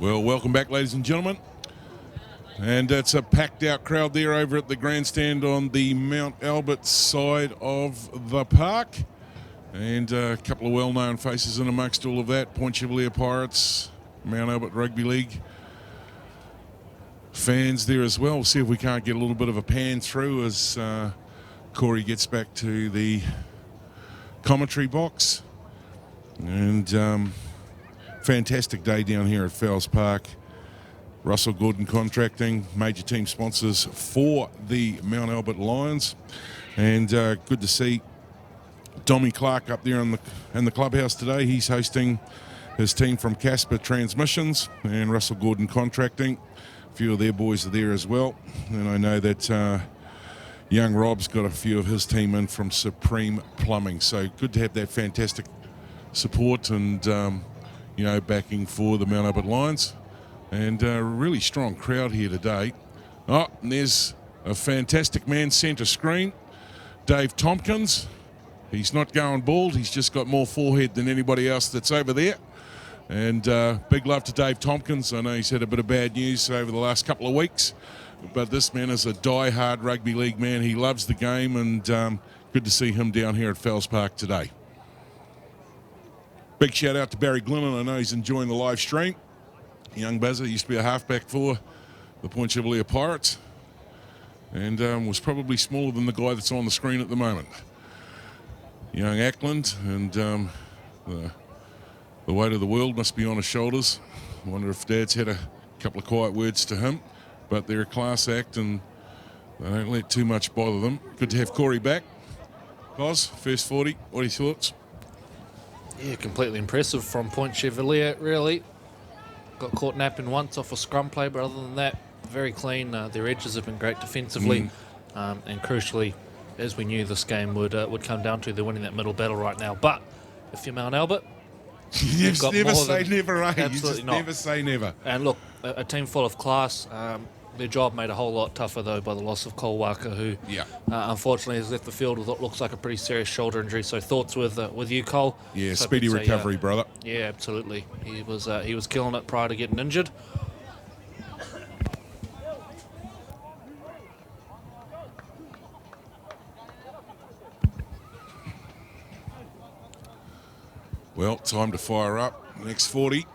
Well, welcome back, ladies and gentlemen. And it's a packed out crowd there over at the grandstand on the Mount Albert side of the park. And a couple of well-known faces in amongst all of that. Point Chevalier Pirates, Mount Albert Rugby League fans there as well. We'll see if we can't get a little bit of a pan through as Corey gets back to the commentary box. And fantastic day down here at Fowles Park. Russell Gordon Contracting, major team sponsors for the Mount Albert Lions. And good to see Dommy Clark up there in the clubhouse today. He's hosting his team from Casper Transmissions and Russell Gordon Contracting. A few of their boys are there as well. And I know that young Rob's got a few of his team in from Supreme Plumbing. So good to have that fantastic support and backing for the Mount Albert Lions. And a really strong crowd here today. Oh, and there's a fantastic man centre screen, Dave Tompkins. He's not going bald. He's just got more forehead than anybody else that's over there. And big love to Dave Tompkins. I know he's had a bit of bad news over the last couple of weeks, but this man is a die-hard rugby league man. He loves the game, and good to see him down here at Fowles Park today. Big shout out to Barry Glennon. I know he's enjoying the live stream. Young Buzzer used to be a halfback for the Point Chevalier Pirates, and was probably smaller than the guy that's on the screen at the moment. Young Ackland, and the weight of the world must be on his shoulders. I wonder if Dad's had a couple of quiet words to him, but they're a class act and they don't let too much bother them. Good to have Corey back. Cos, first 40, what are your thoughts? Yeah, completely impressive from Point Chevalier, really. Got caught napping once off a scrum play, but other than that, very clean. Their edges have been great defensively, and crucially, as we knew this game would come down to, they're winning that middle battle right now. But if you're Mount Albert, you never say never, eh? Absolutely You just not. never say never. And look, a team full of class. Their job made a whole lot tougher, though, by the loss of Cole Walker, who unfortunately has left the field with what looks like a pretty serious shoulder injury. So thoughts with you, Cole? Yeah, speedy recovery, brother. Yeah, absolutely. He was killing it prior to getting injured. Well, time to fire up. Next 40.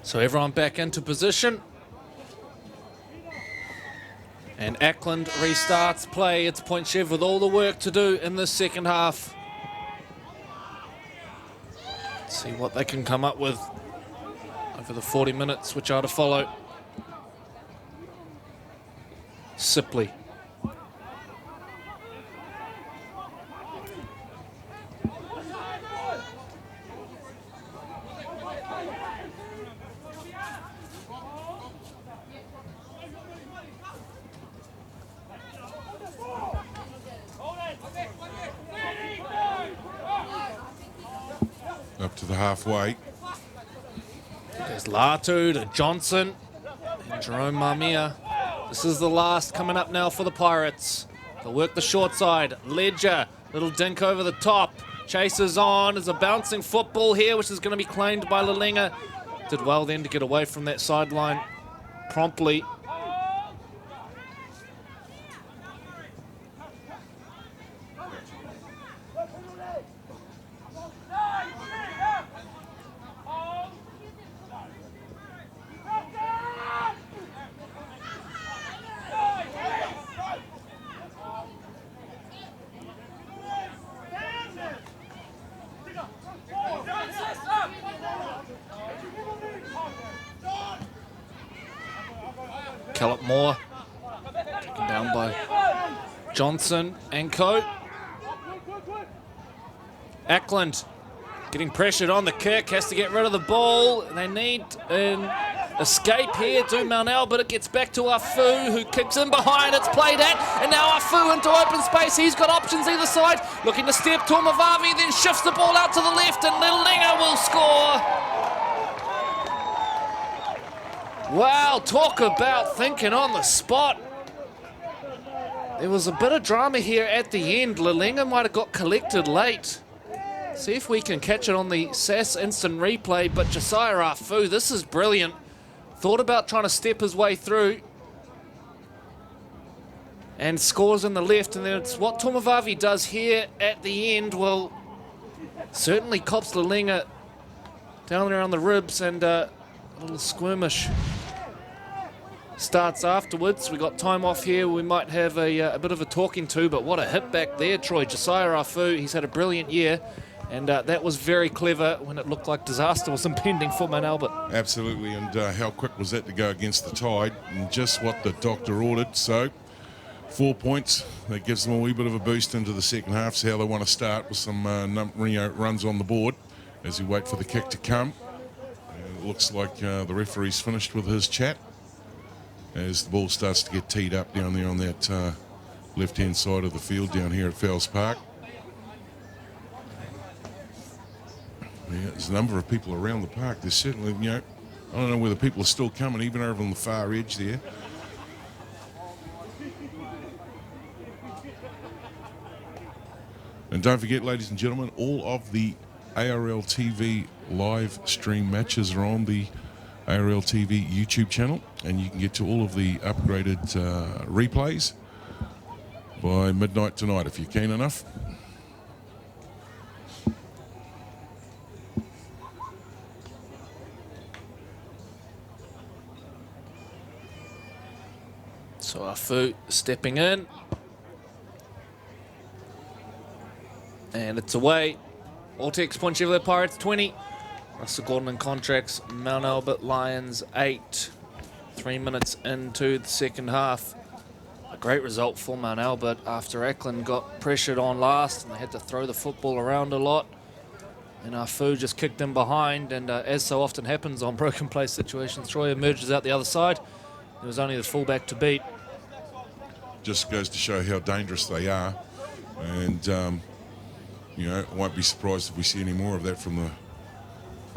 So everyone back into position. And Ackland restarts play. It's Point Chev with all the work to do in this second half. Let's see what they can come up with over the 40 minutes which are to follow. Sipley. Up to the halfway. There's Latu to Johnson and Jerome Marmia. This is the last coming up now for the Pirates. They'll work the short side. Ledger, little dink over the top. Chases on. There's a bouncing football here, which is going to be claimed by Lalenga. Did well then to get away from that sideline promptly. Callum Moore taken down by Johnson and co. Ackland getting pressured on the kick, has to get rid of the ball. They need an escape here, do Mount Albert. It gets back to Afu, who kicks in behind. It's played at, and now Afu into open space. He's got options either side, looking to step Tormavavi, then shifts the ball out to the left, and Lilinga will score. Wow, talk about thinking on the spot. There was a bit of drama here at the end. Lalenga might have got collected late. See if we can catch it on the SAS instant replay, but Josiah Afu, this is brilliant. Thought about trying to step his way through and scores in the left, and then it's what Tomovavi does here at the end. Well, certainly cops Lalenga down there on the ribs, and a little skirmish starts afterwards. We got time off here. We might have a bit of a talking to, but what a hit back there, Troy. Josiah Afu, he's had a brilliant year, and that was very clever when it looked like disaster was impending for Mount Albert. Absolutely, and how quick was that to go against the tide, and just what the doctor ordered. So 4 points, that gives them a wee bit of a boost into the second half. See how they want to start with some runs on the board as we wait for the kick to come. It looks like the referee's finished with his chat as the ball starts to get teed up down there on that left-hand side of the field down here at Fowles Park. Yeah, there's a number of people around the park. There's certainly, I don't know whether people are still coming, even over on the far edge there. And don't forget, ladies and gentlemen, all of the ARL TV live stream matches are on the ARL TV YouTube channel, and you can get to all of the upgraded replays by midnight tonight if you're keen enough. So Afu stepping in. And it's away. Ortex Point Chevalier Pirates 20. Russell Gordon and contracts. Mount Albert Lions 8. 3 minutes into the second half. A great result for Mount Albert after Ackland got pressured on last and they had to throw the football around a lot. And Afu just kicked in behind, and as so often happens on broken play situations, Troy emerges out the other side. There was only the fullback to beat. Just goes to show how dangerous they are, and I won't be surprised if we see any more of that from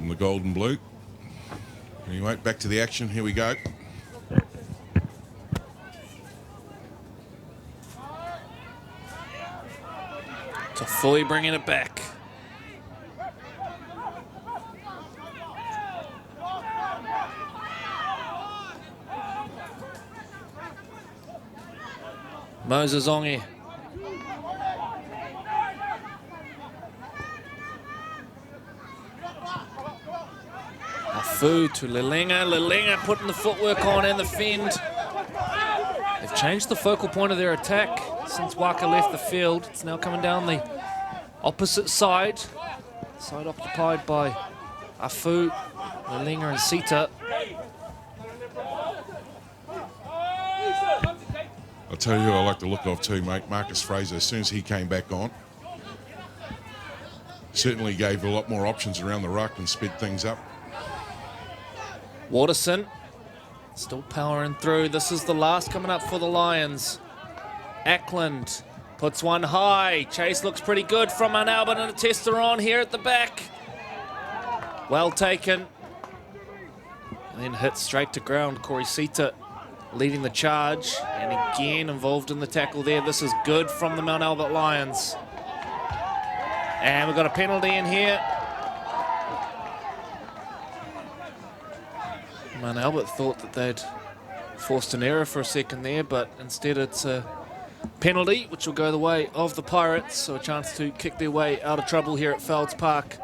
the gold and blue. Anyway, back to the action. Here we go. To fully bringing it back. Moses Ongi. Afu to Lalenga. Lalenga putting the footwork on and the fend. They've changed the focal point of their attack since Waka left the field. It's now coming down the opposite side. Side occupied by Afu, Lalenga and Sita. I'll tell you who I like the look of too, mate. Marcus Fraser, as soon as he came back on, certainly gave a lot more options around the ruck and sped things up. Waterson still powering through. This is the last coming up for the Lions. Ackland puts one high. Chase looks pretty good from Mount Albert, and a tester on here at the back. Well taken. And then hit straight to ground. Corey Sita leading the charge, and again involved in the tackle there. This is good from the Mount Albert Lions. And we've got a penalty in here. Mount Albert thought that they'd forced an error for a second there, but instead it's a penalty, which will go the way of the Pirates, so a chance to kick their way out of trouble here at Fowles Park.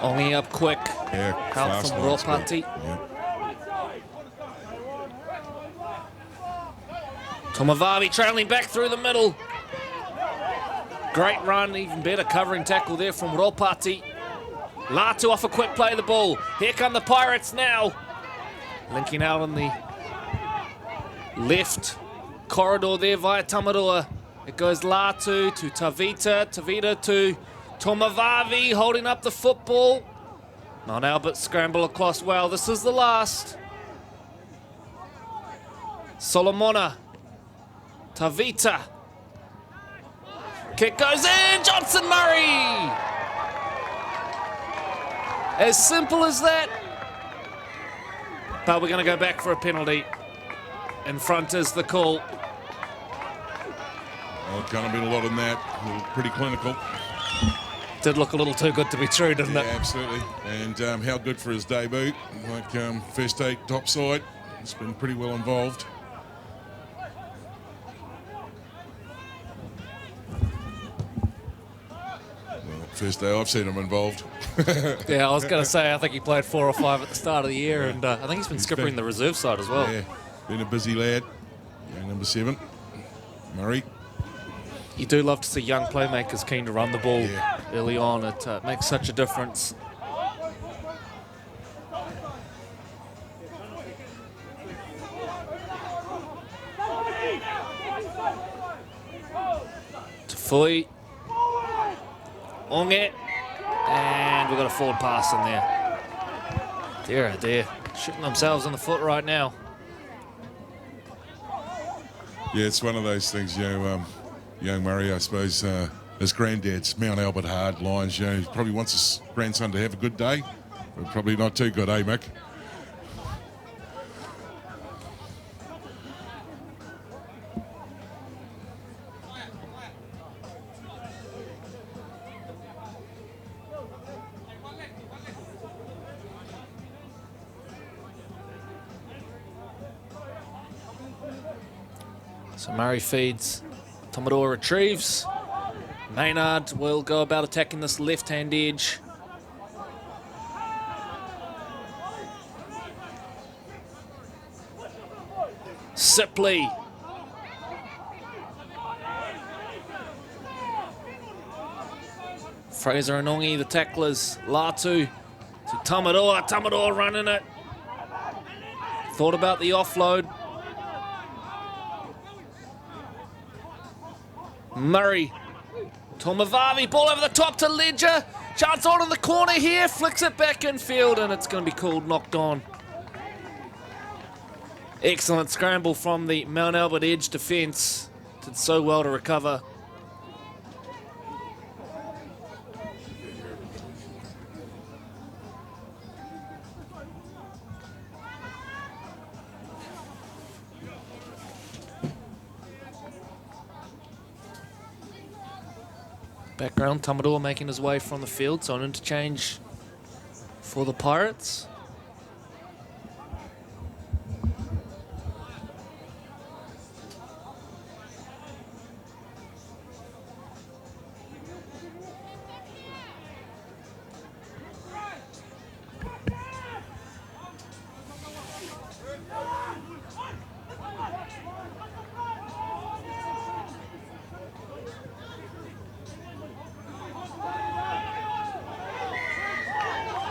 Only up quick. Yeah, Help from Ropati. Yeah. Tomovavi trailing back through the middle. Great run, even better covering tackle there from Ropati. Latu off a quick play of the ball. Here come the Pirates now. Linking out on the left corridor there via Tamarua. It goes Latu to Tavita. Tavita to Tomavavi holding up the football. Mount Albert scramble across well. This is the last. Solomona. Tavita. Kick goes in. Johnson Murray. As simple as that. But we're going to go back for a penalty. In front is the call. Well, can't have been a lot in that. Pretty clinical. Did look a little too good to be true, didn't it? Yeah, absolutely. And how good for his debut. Like first 8 topside. He's been pretty well involved. Well, first day I've seen him involved. Yeah, I was going to say, I think he played 4 or 5 at the start of the year, and I think he's been skippering the reserve side as well. Yeah, been a busy lad. Young number 7, Murray. You do love to see young playmakers keen to run the ball early on. It makes such a difference. Tafui. Onge. And we've got a forward pass in there. Dear, oh dear. Shooting themselves in the foot right now. Yeah, it's one of those things, young Murray, I suppose, his granddad's Mount Albert hard lines, he probably wants his grandson to have a good day, but probably not too good, eh, Mick? So Murray feeds. Tomador retrieves. Maynard will go about attacking this left-hand edge. Sipley. Fraser and Ongi, the tacklers. Latu to Tomador. Tomador running it. Thought about the offload. Murray. Tomavavi, ball over the top to Ledger. Chance on in the corner here, flicks it back in field, and it's going to be called knocked on. Excellent scramble from the Mount Albert edge defence. Did so well to recover. Background, Tomador making his way from the field, so an interchange for the Pirates.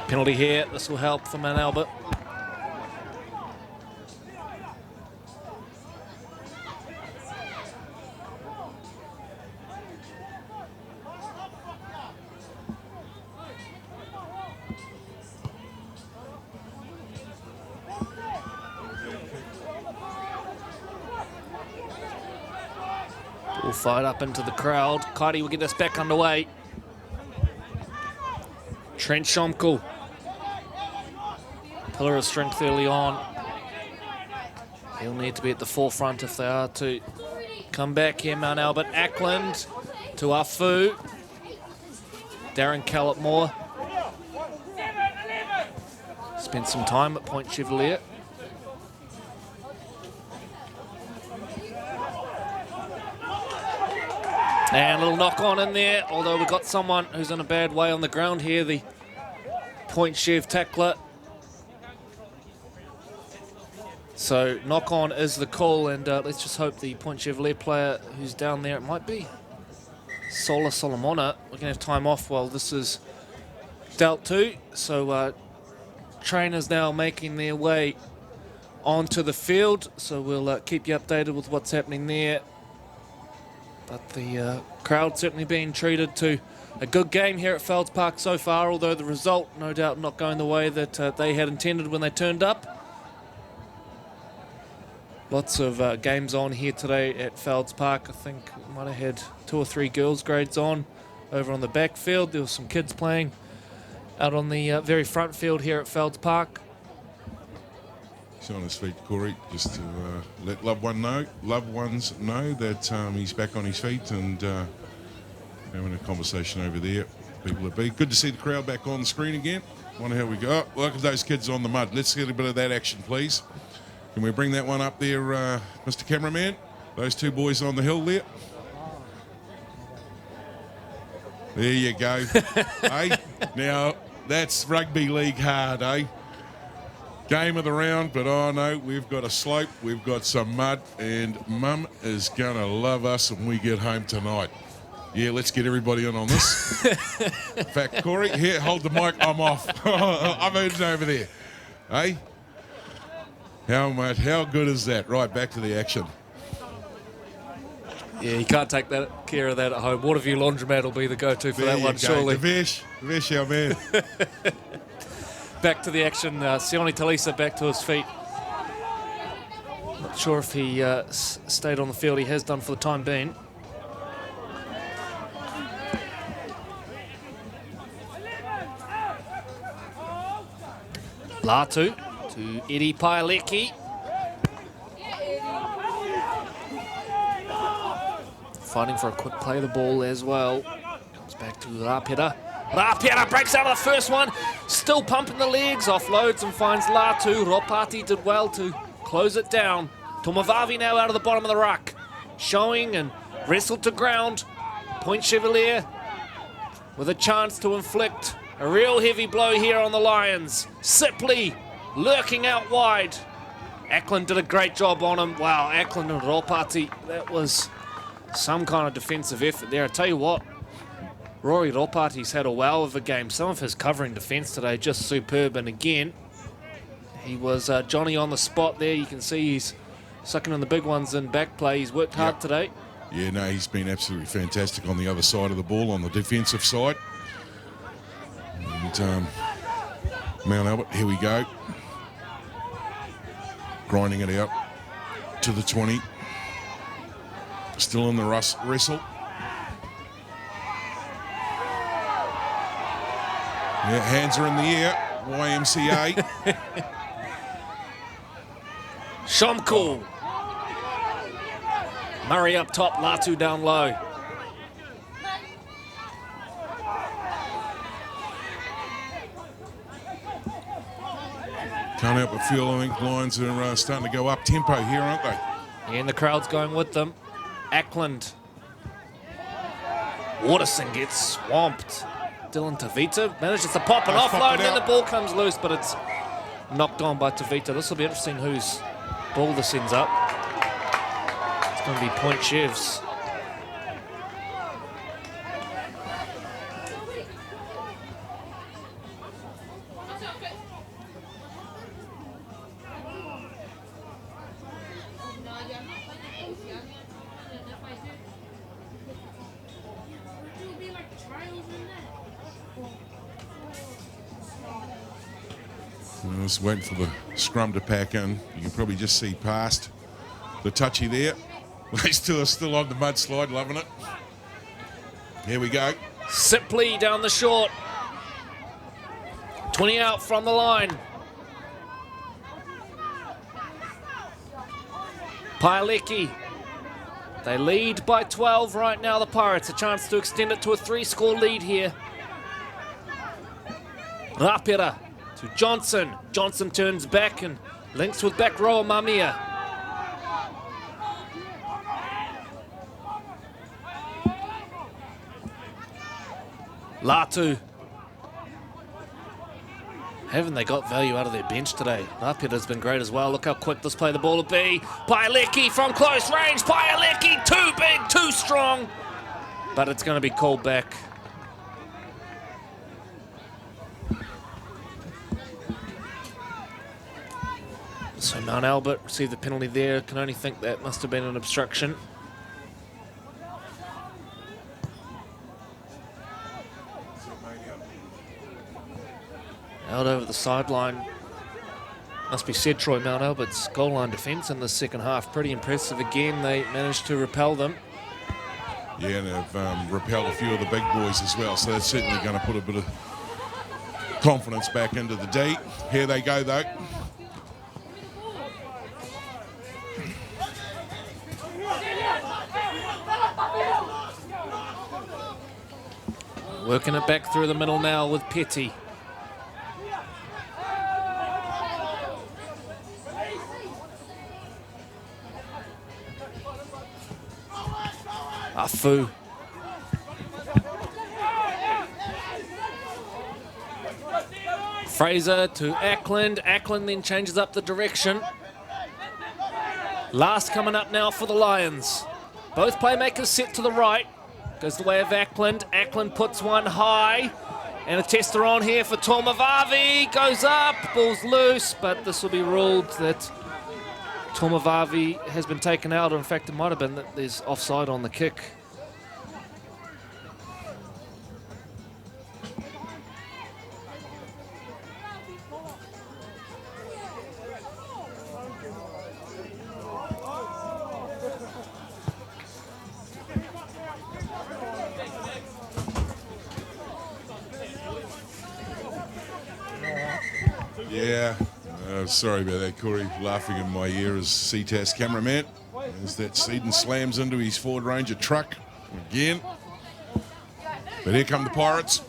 Penalty here, this will help for Mount Albert. Ball fired up into the crowd. Kaiti will get this back underway. Trent Schomkel. Pillar of strength early on. He'll need to be at the forefront if they are to come back here. Mount Albert. Ackland to Afu. Darren Callepmore. Spent some time at Point Chevalier. And a little knock on in there, although we've got someone who's in a bad way on the ground here, the Point Chev tackler. So knock on is the call, and let's just hope the Point Chevalier player who's down there, it might be Sola Solomona. We're going to have time off while this is dealt to. So trainers now making their way onto the field. So we'll keep you updated with what's happening there. But the crowd certainly being treated to a good game here at Felds Park so far, although the result no doubt not going the way that they had intended when they turned up. Lots of games on here today at Felds Park. I think we might have had 2 or 3 girls' grades on over on the backfield. There were some kids playing out on the very front field here at Felds Park. He's on his feet, Corey, just to let loved ones know that he's back on his feet and having a conversation over there. People would be good to see the crowd back on the screen again. Wonder how we go. Oh, look at those kids on the mud. Let's get a bit of that action, please. Can we bring that one up there, Mr. Cameraman? Those 2 boys on the hill there. There you go. Hey, now that's rugby league hard, eh? Game of the round, but oh no, we've got a slope, we've got some mud, and Mum is going to love us when we get home tonight. Yeah, let's get everybody in on this. In fact, Corey, here, hold the mic, I'm off. I'm over there. Hey? How good is that? Right, back to the action. Yeah, you can't take care of that at home. Waterview Laundromat will be the go-to for that one, surely. Vish, our man. Back to the action. Sione Talisa back to his feet. Not sure if he stayed on the field. He has done for the time being. Latu to Eddie Paialeki. Fighting for a quick play of the ball as well. Comes back to Rapira. Rapira breaks out of the first one. Still pumping the legs. Offloads and finds Latu. Ropati did well to close it down. Tomavavi now out of the bottom of the ruck. Showing and wrestled to ground. Point Chevalier with a chance to inflict a real heavy blow here on the Lions. Sipley lurking out wide. Ackland did a great job on him. Wow, Ackland and Ropati, that was some kind of defensive effort there. I tell you what, Rory Ropati's had a wow of a game. Some of his covering defence today just superb. And again, he was Johnny on the spot there. You can see he's sucking in the big ones in back play. He's worked hard today. Yeah, no, he's been absolutely fantastic on the other side of the ball, on the defensive side. And Mount Albert, here we go. Grinding it out to the 20. Still in the wrestle. Yeah, hands are in the air. YMCA. Shomko. Murray up top, Latu down low. Can't help but feel, I think, Lions are starting to go up tempo here, aren't they? And the crowd's going with them. Ackland. Waterson gets swamped. Dylan Tavita manages to pop an offload, and then the ball comes loose, but it's knocked on by Tavita. This will be interesting whose ball this ends up. It's going to be Point Chevs. I was waiting for the scrum to pack in. You can probably just see past the touchy there. They still on the mudslide, loving it. Here we go. Sipley down the short. 20 out from the line. Paialeki. They lead by 12 right now, the Pirates. A chance to extend it to a 3-score lead here. Rapira to Johnson. Johnson turns back and links with back rower Mamia. Latu. Haven't they got value out of their bench today? Rapira's been great as well. Look how quick this play the ball will be. Paialeki from close range. Paialeki too big, too strong. But it's going to be called back. So Mount Albert received the penalty there. Can only think that must have been an obstruction. Out over the sideline. Must be said, Troy, Mount Albert's goal line defence in the second half. Pretty impressive again. They managed to repel them. Yeah, and they've repelled a few of the big boys as well, so that's certainly going to put a bit of confidence back into the D. Here they go, though. Working it back through the middle now with Petty. Afu. Fraser to Ackland. Ackland then changes up the direction. Last coming up now for the Lions. Both playmakers set to the right. Goes the way of Ackland. Ackland puts one high. And a tester on here for Tomavavi. Goes up. Ball's loose, but this will be ruled that Tomavavi has been taken out. In fact, it might have been that there's offside on the kick. Yeah, sorry about that, Corey. Laughing in my ear as CTAS cameraman. As that Seaton slams into his Ford Ranger truck again. But here come the Pirates.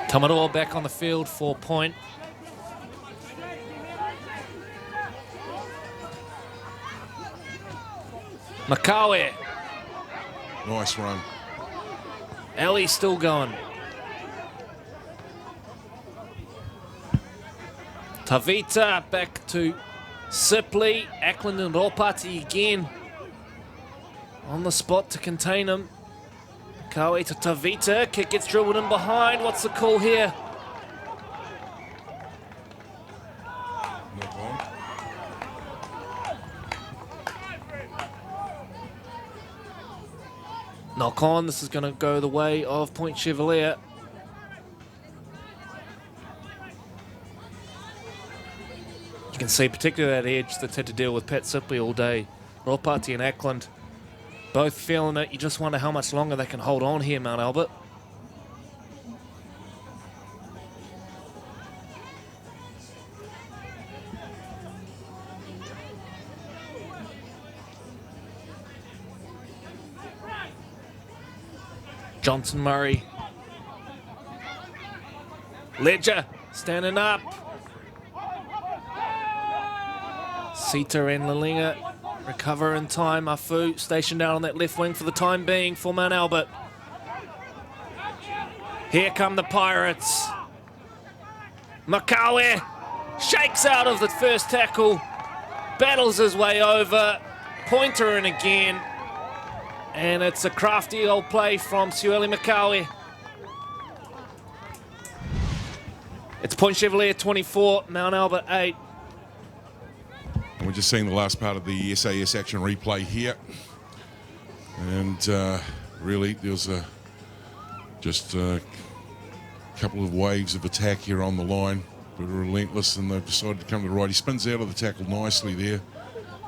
Tamarua back on the field for point. Makawe. Nice run. Ali still going. Tavita back to Sipley. Ackland and Ropati again on the spot to contain him. Makawe to Tavita. Kick gets dribbled in behind. What's the call here? Knock on. This is going to go the way of Point Chevalier. You can see particularly that edge that's had to deal with Pat Sipley all day. Ropati and Ackland both feeling it. You just wonder how much longer they can hold on here, Mount Albert. Johnson Murray. Ledger standing up. Sita and Lalinga recover in time. Afu stationed down on that left wing for the time being for Mount Albert. Here come the Pirates. Makawe shakes out of the first tackle. Battles his way over. Pointer in again. And it's a crafty old play from Sueli Makawe. It's Point Chevalier 24, Mount Albert 8. And we're just seeing the last part of the SAS action replay here. And really, there was just a couple of waves of attack here on the line, but relentless, and they've decided to come to the right. He spins out of the tackle nicely there.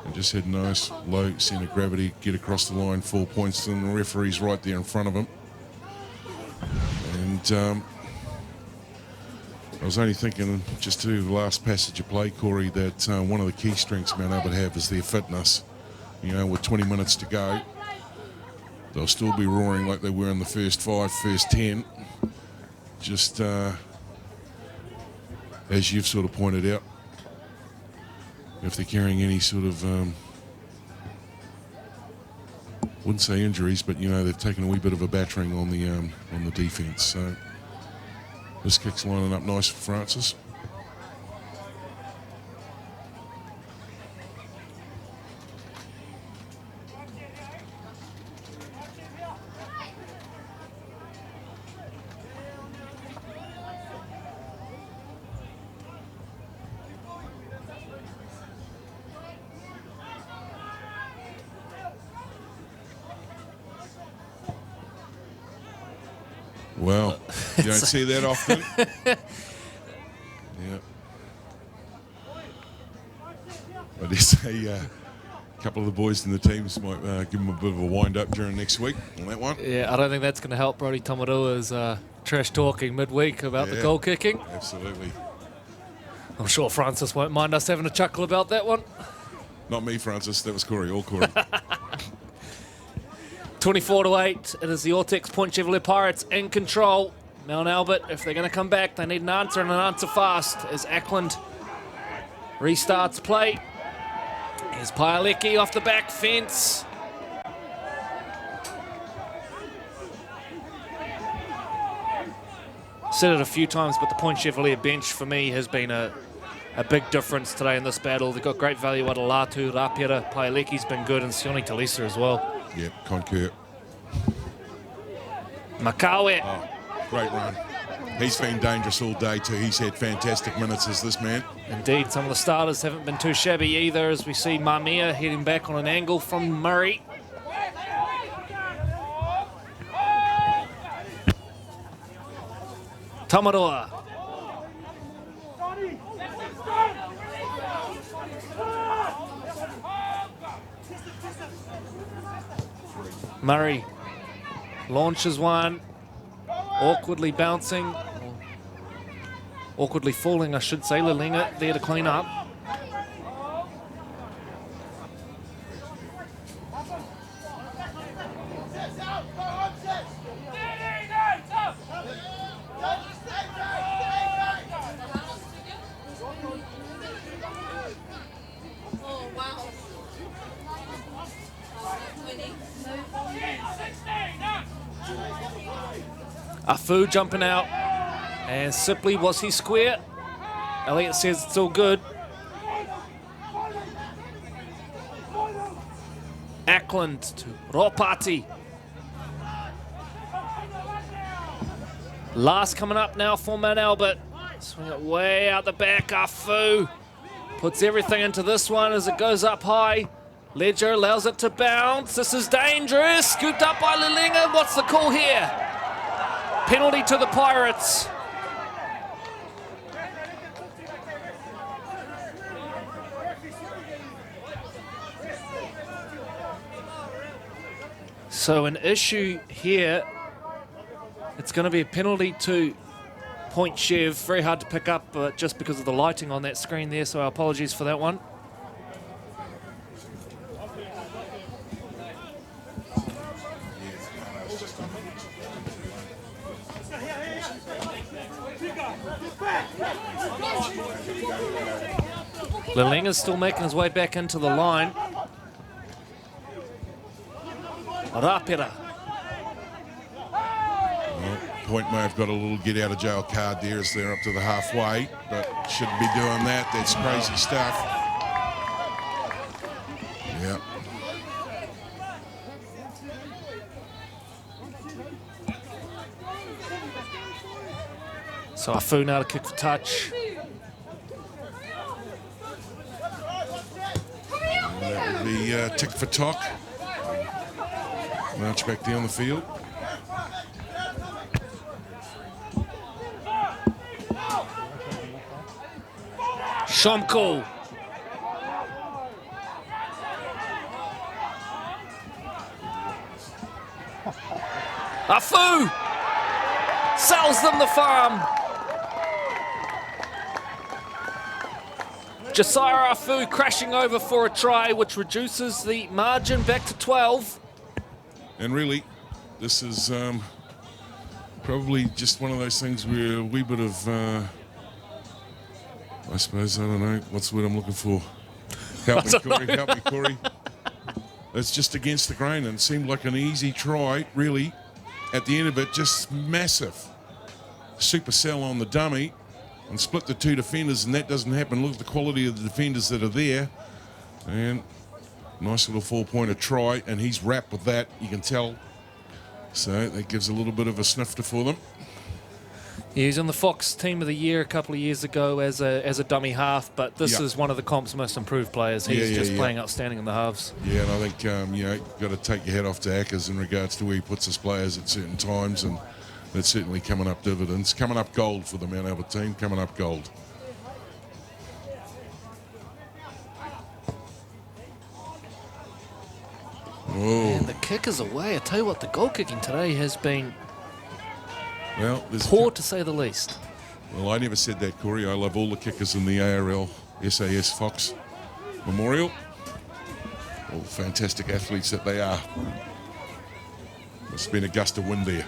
And just had nice low centre of gravity, get across the line, 4 points, and the referee's right there in front of him. And I was only thinking, just to the last passage of play, Corey, that one of the key strengths Mount Albert have is their fitness. You know, with 20 minutes to go, they'll still be roaring like they were in the first 5, first 10. Just as you've sort of pointed out, if they're carrying any sort of, wouldn't say injuries, but you know they've taken a wee bit of a battering on the defence. So this kick's lining up nice for Francis. Well, you don't see that often. Yeah. I guess a couple of the boys in the teams might give them a bit of a wind-up during next week on that one. Yeah, I don't think that's going to help Brody Tomarua's trash talking midweek about the goal kicking. Absolutely. I'm sure Francis won't mind us having a chuckle about that one. Not me, Francis. That was Corey. All Corey. 24-8. It is the Ortex Point Chevalier Pirates in control. Mount Albert, if they're going to come back, they need an answer, and an answer fast, as Ackland restarts play. Here's Paelecki off the back fence. Said it a few times, but the Point Chevalier bench for me has been a big difference today in this battle. They've got great value out of Latu, Rapira, Paelecki's been good, and Sione Talisa as well. Yep, concur. Makawe. Oh, great run. He's been dangerous all day too. He's had fantastic minutes as this man. Indeed, some of the starters haven't been too shabby either, as we see Mamia heading back on an angle from Murray. Tamarua. Murray launches one, awkwardly bouncing, awkwardly falling, I should say. Lilinga there to clean up. Afu jumping out, and Sipley, was he square? Elliott says it's all good. Ackland to Ropati. Last coming up now for Mount Albert. Swing it way out the back. Afu puts everything into this one as it goes up high. Ledger allows it to bounce. This is dangerous. Scooped up by Lilinga. What's the call here? Penalty to the Pirates. So an issue here. It's going to be a penalty to Point Chev. Very hard to pick up just because of the lighting on that screen there, so our apologies for that one. Lilinga's still making his way back into the line. Rapira. Well, Point may have got a little get out of jail card there as they're up to the halfway, but shouldn't be doing that. That's crazy stuff. Yeah. So Afu now to kick for touch. And that would be tick for tock. March back down the field. Shomko. Afu sells them the farm. Josiah Afu crashing over for a try, which reduces the margin back to 12. And really, this is probably just one of those things where a wee bit of, I suppose, I don't know, what's the word I'm looking for? Help me, Corey, help me, Corey. It's just against the grain, and it seemed like an easy try, really. At the end of it, just massive supercell on the dummy and split the two defenders, and that doesn't happen. Look at the quality of the defenders that are there. And nice little four-pointer try, and he's wrapped with that, you can tell. So that gives a little bit of a snifter for them. Yeah, he's on the Fox Team of the Year a couple of years ago as a dummy half, but this is one of the comp's most improved players. He's just playing outstanding in the halves. Yeah, and I think, you know, you've got to take your head off to Ackers in regards to where he puts his players at certain times, and That's certainly coming up dividends, coming up gold for the Mount Albert team, coming up gold. And the kick is away. I tell you what, the goal kicking today has been poor to say the least. Well, I never said that, Corey. I love all the kickers in the ARL SAS Fox Memorial. All fantastic athletes that they are. It's been a gust of wind there.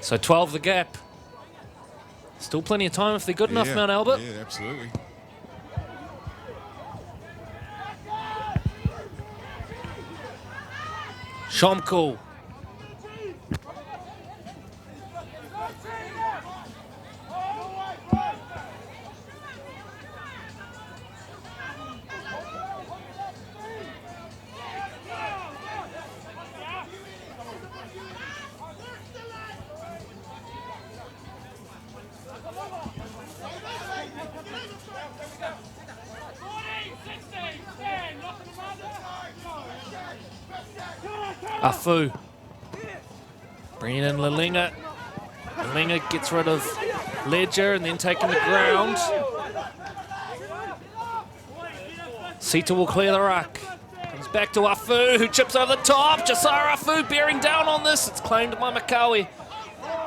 So 12 the gap. Still plenty of time if they're good enough, Mount Albert. Yeah, absolutely. Shomko. Afu. Bringing in Lalinga. Lalinga gets rid of Ledger and then taking the ground. Sita will clear the ruck. Comes back to Afu, who chips over the top. Josiah Afu bearing down on this. It's claimed by Makawi.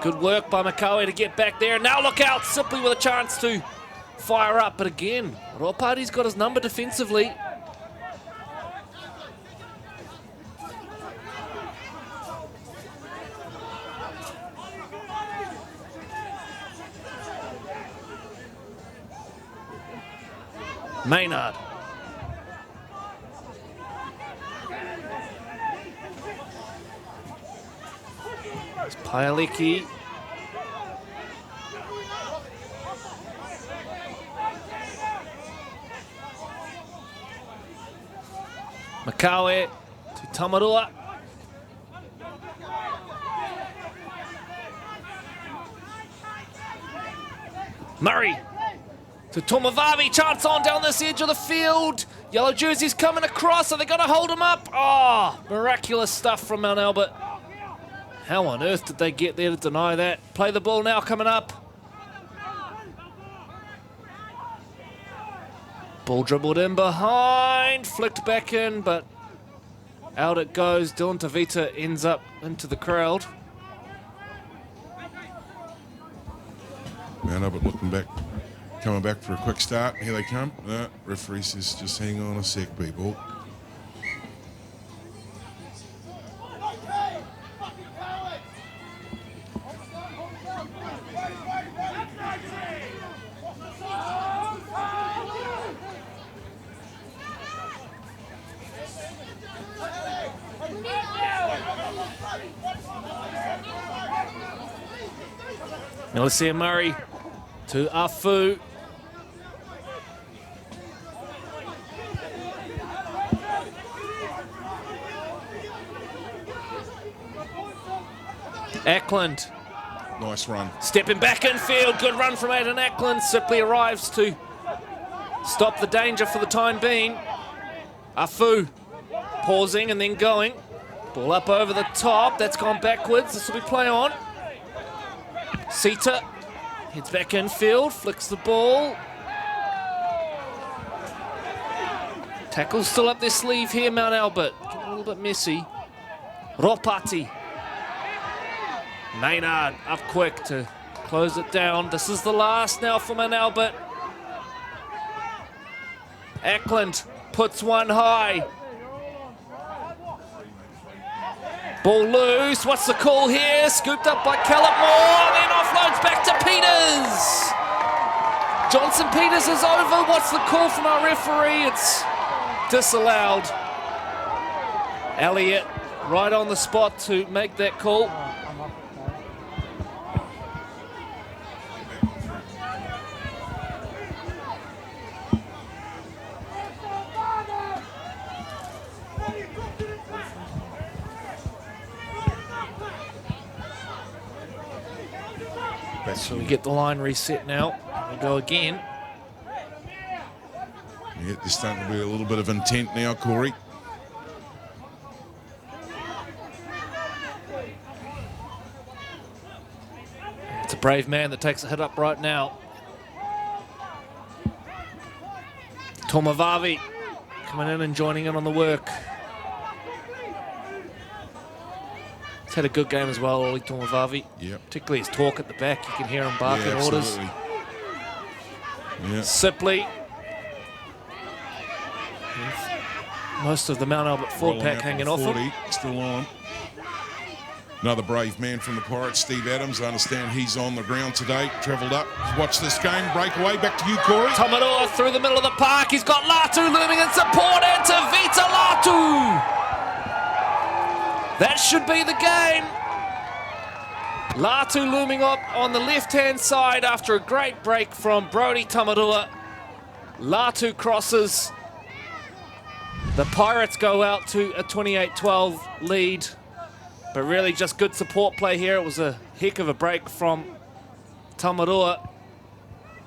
Good work by Makawi to get back there. Now look out, Simply with a chance to fire up. But again, Ropati's got his number defensively. Maynard. It's Paeliki. Makawe to Tamarua. Murray to Tomavavi, chance on down this edge of the field. Yellow jersey's coming across. Are they going to hold him up? Oh, miraculous stuff from Mount Albert. How on earth did they get there to deny that? Play the ball now coming up. Ball dribbled in behind, flicked back in, but out it goes. Dylan Tavita ends up into the crowd. Mount Albert looking back. Coming back for a quick start. Here they come. Referee says just hang on a sec, people. Melissa Murray to Afu. Ackland. Nice run. Stepping back in field. Good run from Aidan Ackland. Simply arrives to stop the danger for the time being. Afu pausing and then going. Ball up over the top. That's gone backwards. This will be play on. Sita heads back in field. Flicks the ball. Tackle's still up their sleeve here, Mount Albert. Getting a little bit messy. Ropati. Maynard up quick to close it down. This is the last now for Mount Albert. Ackland puts one high. Ball loose. What's the call here? Scooped up by Callum Moore. Then offloads back to Peters. Johnson Peters is over. What's the call from our referee? It's disallowed. Elliott right on the spot to make that call. So we get the line reset now. We go again. Yeah, there's starting to be a little bit of intent now, Corey. It's a brave man that takes a hit up right now. Tomavavi coming in and joining in on the work. He's had a good game as well, Oli Tomavavi. Yep. Particularly his talk at the back. You can hear him barking orders. Yeah. Sipley. Most of the Mount Albert forward pack hanging off him. Still on. Another brave man from the Pirates, Steve Adams. I understand he's on the ground today. Travelled up. Watch this game. Breakaway. Back to you, Corey. Tomador through the middle of the park. He's got Latu looming in support. And to Vita Latu. That should be the game. Latu looming up on the left-hand side after a great break from Brody Tomador. Latu crosses. The Pirates go out to a 28-12 lead. But really just good support play here. It was a heck of a break from Tomador.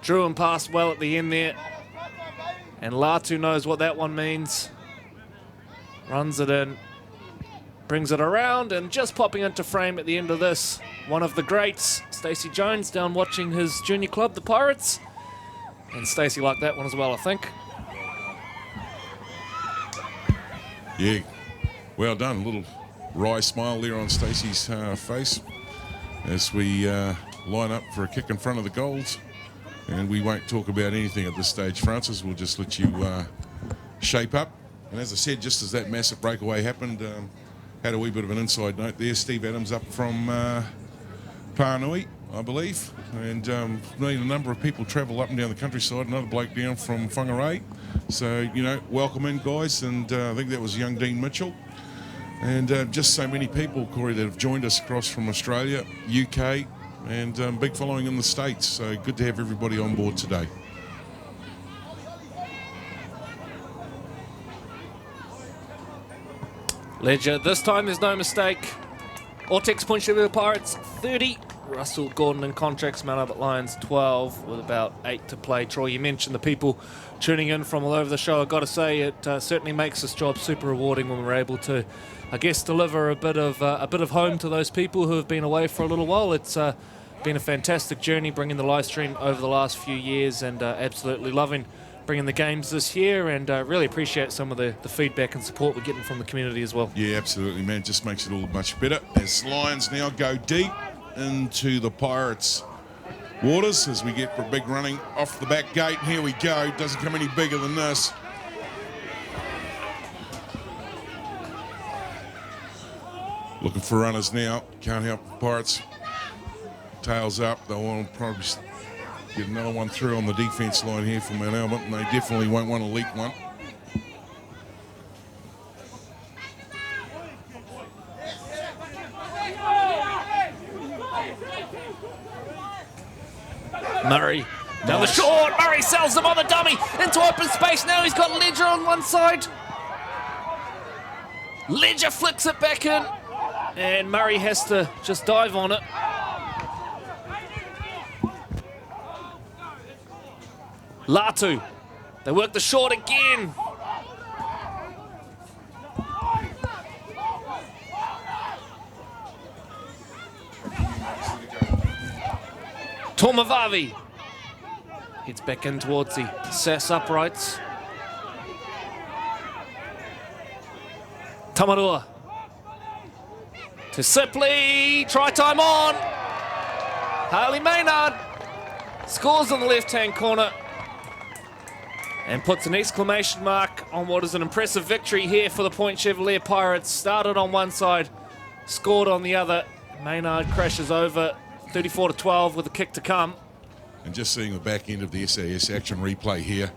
Drew and passed well at the end there. And Latu knows what that one means. Runs it in. Brings it around and just popping into frame at the end of this. One of the greats, Stacey Jones, down watching his junior club, the Pirates. And Stacey liked that one as well, I think. Yeah, well done. A little wry smile there on Stacey's face as we line up for a kick in front of the goals. And we won't talk about anything at this stage, Francis. We'll just let you shape up. And as I said, just as that massive breakaway happened, had a wee bit of an inside note there. Steve Adams up from Pārnui, I believe. And a number of people travel up and down the countryside. Another bloke down from Whangarei. So, you know, welcome in, guys. And I think that was young Dean Mitchell. And just so many people, Corey, that have joined us across from Australia, UK, and big following in the States. So good to have everybody on board today. Ledger, this time there's no mistake. Ortex Point Chevalier Pirates 30. Russell Gordon and contracts, Mount Albert Lions 12 with about 8 to play. Troy, you mentioned the people tuning in from all over the show. I've got to say it certainly makes this job super rewarding when we're able to, I guess, deliver a bit of home to those people who have been away for a little while. It's been a fantastic journey bringing the live stream over the last few years, and absolutely loving bringing the games this year, and really appreciate some of the feedback and support we're getting from the community as well. Yeah, absolutely, man. Just makes it all much better. As Lions now go deep into the Pirates' waters as we get for a big running off the back gate. Here we go. Doesn't come any bigger than this. Looking for runners now. Can't help the Pirates. Tails up. They'll want to probably get another one through on the defense line here from Mount Albert, and they definitely won't want to leak one. Murray down the short. Murray sells them on the dummy into open space. Now he's got Ledger on one side. Ledger flicks it back in, and Murray has to just dive on it. Latu, they work the short again. Tomavavi heads back in towards the SAS uprights. Tamarua to Sipley, try time on. Harley Maynard scores on the left-hand corner and puts an exclamation mark on what is an impressive victory here for the Point Chevalier Pirates. Started on one side, scored on the other. Maynard crashes over, 34-12 with a kick to come. And just seeing the back end of the SAS action replay here,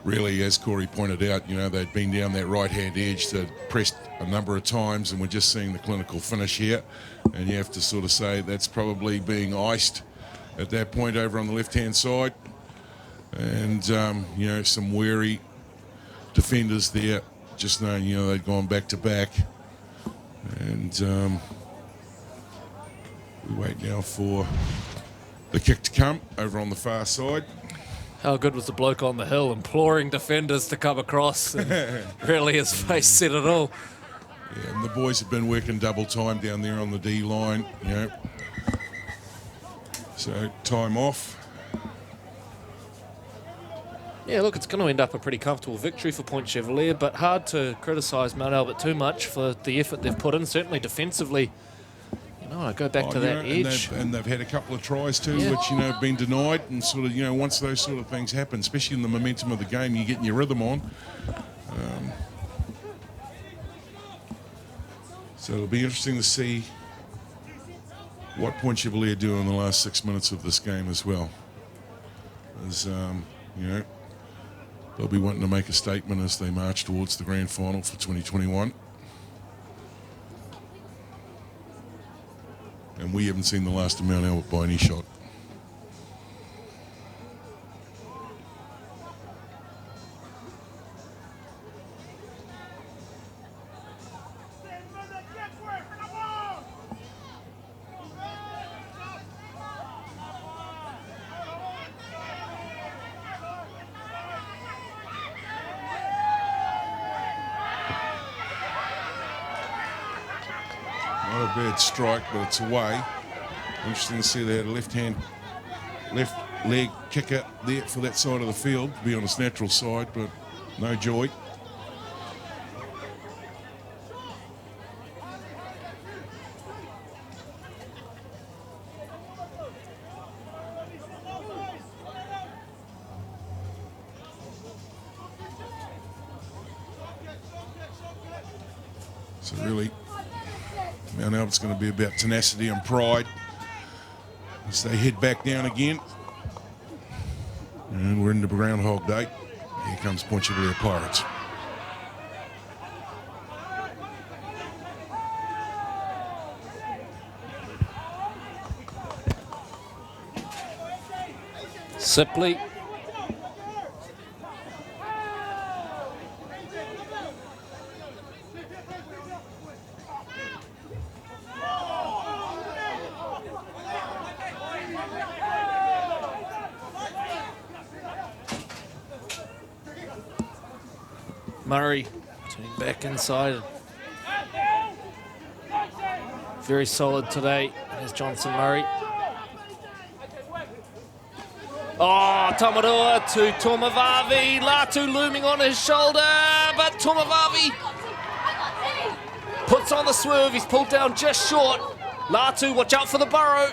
really, as Corey pointed out, you know, they'd been down that right-hand edge, they'd pressed a number of times, and we're just seeing the clinical finish here. And you have to sort of say that's probably being iced at that point over on the left-hand side. And, you know, some wary defenders there, just knowing, you know, they'd gone back-to-back. And we wait now for the kick to come over on the far side. How good was the bloke on the hill imploring defenders to come across? And really, his face said it all. Yeah, and the boys have been working double time down there on the D line, you know. So time off. Yeah, look, it's going to end up a pretty comfortable victory for Point Chevalier, but hard to criticise Mount Albert too much for the effort they've put in, certainly defensively. You know, I go back to that edge. And they've had a couple of tries too, Yeah. which, you know, have been denied. And sort of, you know, once those sort of things happen, especially in the momentum of the game, you're getting your rhythm on. So it'll be interesting to see what Point Chevalier do in the last 6 minutes of this game as well. As, you know, they'll be wanting to make a statement as they march towards the grand final for 2021. And we haven't seen the last of Mount Albert by any shot. Not a bad strike, but it's away. Interesting to see they had a left leg kicker there for that side of the field, to be on its natural side, but no joy. So really, Mount Albert's going to be about tenacity and pride as they head back down again. And we're into Groundhog Day. Here comes Point Chevalier Pirates. Sipley. Murray turning back inside. Very solid today is Johnson Murray. Oh, Tamarua to Tomovavi. Latu looming on his shoulder, but Tomovavi puts on the swerve. He's pulled down just short. Latu, watch out for the burrow.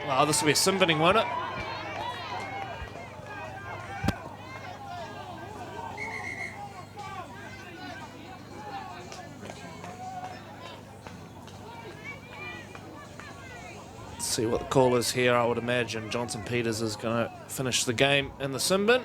Oh, this will be a sim binning, won't it? See what the call is here. I would imagine Johnson Peters is going to finish the game in the sim bin.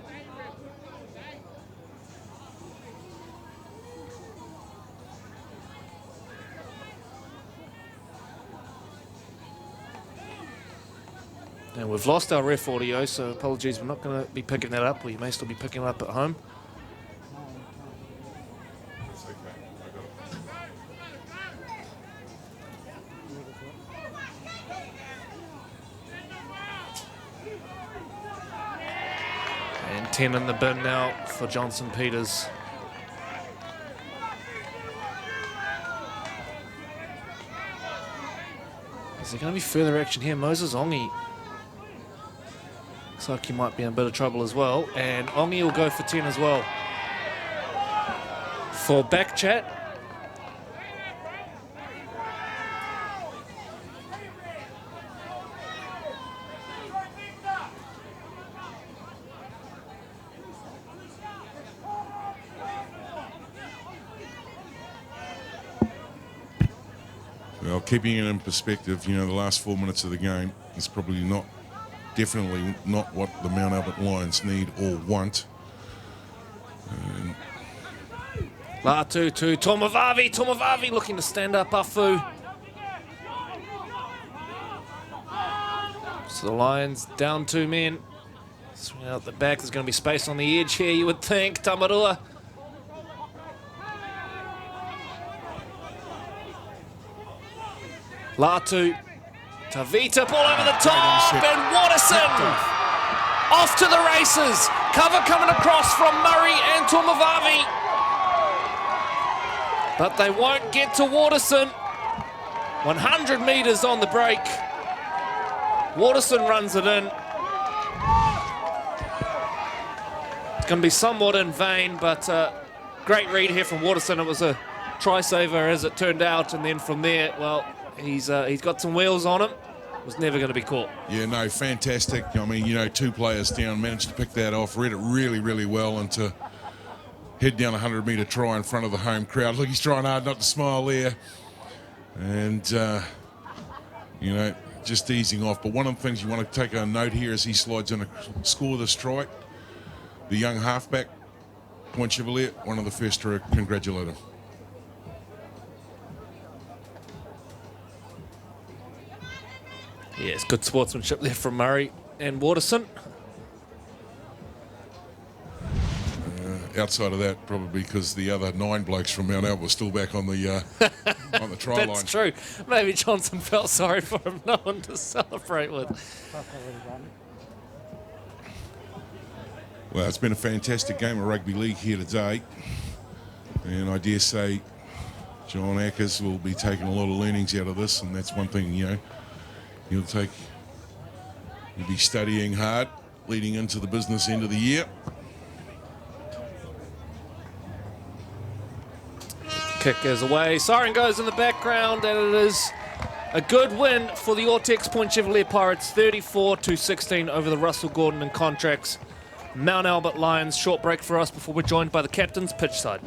And we've lost our ref audio, so apologies, we're not going to be picking that up, or you may still be picking it up at home. And 10 in the bin now for Johnson Peters. Is there going to be further action here? Moses Ongi looks like he might be in a bit of trouble as well. And Ongi will go for 10 as well. For back chat. Well, keeping it in perspective, you know, the last 4 minutes of the game is probably definitely not what the Mount Albert Lions need or want. Latu to Tomovavi. Tomovavi looking to stand up Afu. So the Lions down 2 men. Swing out the back. There's going to be space on the edge here, you would think. Tamarua. Latu. Tavita, ball over the top, and Watterson off to the races. Cover coming across from Murray and Tomovavi. But they won't get to Watterson. 100 metres on the break. Watterson runs it in. It's going to be somewhat in vain, but great read here from Watterson. It was a try saver as it turned out, and then from there, well, he's got some wheels on him. It was never going to be caught. Yeah, no, fantastic. I mean, you know, 2 players down, managed to pick that off, read it really, really well, and to head down a 100-metre try in front of the home crowd. Look, he's trying hard not to smile there. And, you know, just easing off. But one of the things you want to take a note here as he slides in a score the strike, the young halfback, Point Chevalier, one of the first to congratulate him. Yes, good sportsmanship there from Murray and Watterson. Outside of that, probably because the other 9 blokes from Mount Albert were still back on the on the try line. That's true. Maybe Johnson felt sorry for him, no one to celebrate with. Well, it's been a fantastic game of rugby league here today, and I dare say John Ackers will be taking a lot of learnings out of this, and that's one thing, you know, you'll be studying hard leading into the business end of the year. Kick is away. Siren goes in the background, and it is a good win for the Ortex Point Chevalier Pirates, 34-16 over the Russell Gordon and Contracts Mount Albert Lions. Short break for us before we're joined by the captains pitch side.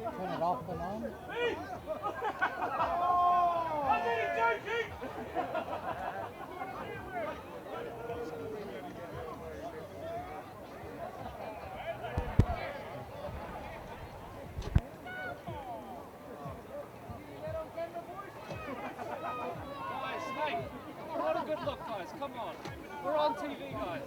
Turn it off and on. What a good look, guys. Come on. We're on TV, guys.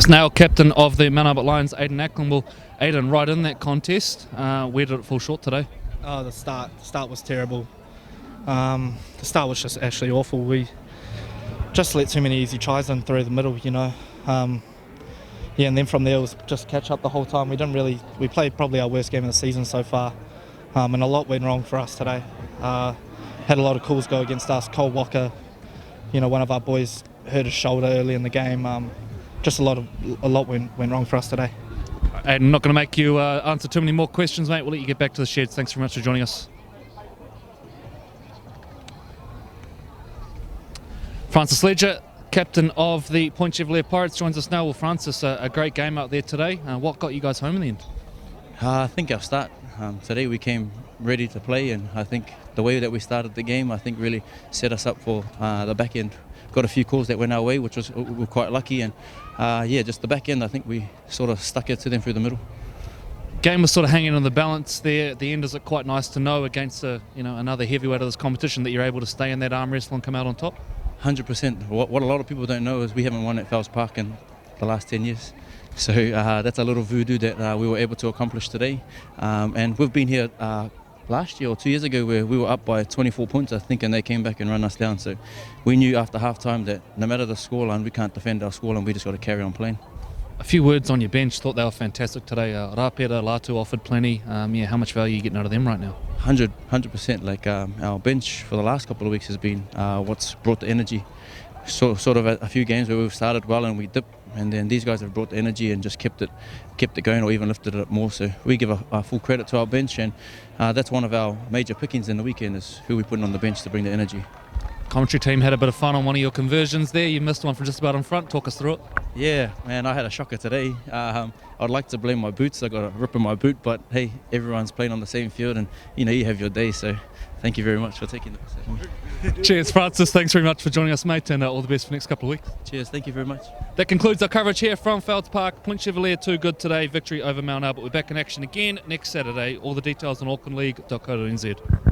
Joining us now, captain of the Mount Albert Lions, Aidan Ackland. Well, Aidan, right in that contest, where did it fall short today? Oh, the start was terrible. The start was just actually awful. We just let too many easy tries in through the middle, you know. And then from there it was just catch up the whole time. We played probably our worst game of the season so far, and a lot went wrong for us today. Had a lot of calls go against us. Cole Walker, you know, one of our boys hurt his shoulder early in the game. Just a lot went wrong for us today. Aidan, I'm not going to make you answer too many more questions, mate. We'll let you get back to the sheds. Thanks very much for joining us. Francis Ledger, captain of the Point Chevalier Pirates, joins us now. Well, Francis, a great game out there today. What got you guys home in the end? I think our start. Today we came ready to play, and I think the way that we started the game, I think really set us up for the back end. Got a few calls that went our way, which we were quite lucky, and just the back end, I think we sort of stuck it to them through the middle. Game was sort of hanging on the balance there. At the end, is it quite nice to know against another heavyweight of this competition that you're able to stay in that arm wrestle and come out on top? 100%. What a lot of people don't know is we haven't won at Fells Park in the last 10 years. So that's a little voodoo that we were able to accomplish today. And we've been here last year or 2 years ago where we were up by 24 points, I think, and they came back and run us down. So we knew after half-time that no matter the scoreline, we can't defend our scoreline. We just got to carry on playing. A few words on your bench. Thought they were fantastic today. Rapera, Latu offered plenty. How much value are you getting out of them right now? 100%. Like our bench for the last couple of weeks has been what's brought the energy. Sort of a few games where we've started well and we dipped, and then these guys have brought the energy and just kept it going, or even lifted it up more. So we give a full credit to our bench, and that's one of our major pickings in the weekend is who we put on the bench to bring the energy. Commentary team had a bit of fun on one of your conversions there. You missed one from just about in front. Talk us through it. Yeah, man, I had a shocker today. I'd like to blame my boots. I got a rip in my boot, but hey, everyone's playing on the same field, and you have your day. So thank you very much for taking the position. Cheers, Francis. Thanks very much for joining us, mate, and all the best for the next couple of weeks. Cheers. Thank you very much. That concludes our coverage here from Felds Park. Point Chevalier 2 good today. Victory over Mount Albert. We're back in action again next Saturday. All the details on aucklandleague.co.nz.